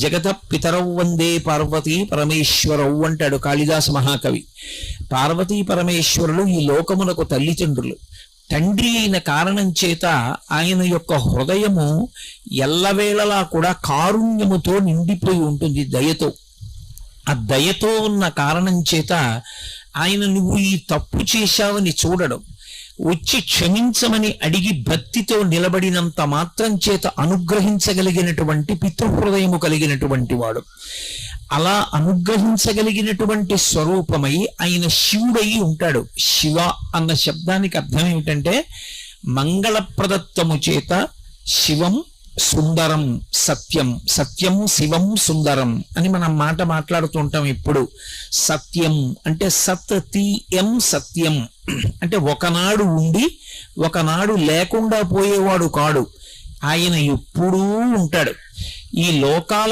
జగత పితరౌ వందే పార్వతీ పరమేశ్వరౌ అంటాడు కాళిదాస మహాకవి. పార్వతీ పరమేశ్వరులు ఈ లోకమునకు తల్లిదండ్రులు. తండ్రి అయిన కారణం చేత ఆయన యొక్క హృదయము ఎల్లవేళలా కూడా కారుణ్యముతో నిండిపోయి ఉంటుంది, దయతో. ఆ దయతో ఉన్న కారణం చేత ఆయన నువ్వు ఈ తప్పు చేశావని చూడడం, వచ్చి క్షమించమని అడిగి భక్తితో నిలబడినంత మాత్రం చేత అనుగ్రహించగలిగినటువంటి పితృహృదయము కలిగినటువంటి వాడు. అలా అనుగ్రహించగలిగినటువంటి స్వరూపమై ఆయన శివుడై ఉంటాడు. శివ అన్న శబ్దానికి అర్థం ఏమిటంటే మంగళప్రదత్వము చేత శివం సుందరం సత్యం, సత్యం శివం సుందరం అని మనం మాట మాట్లాడుతూ ఉంటాం ఇప్పుడు. సత్యం అంటే సత్యం, సత్యం అంటే ఒకనాడు ఉండి ఒకనాడు లేకుండా పోయేవాడు కాడు, ఆయన ఎప్పుడూ ఉంటాడు. ఈ లోకాల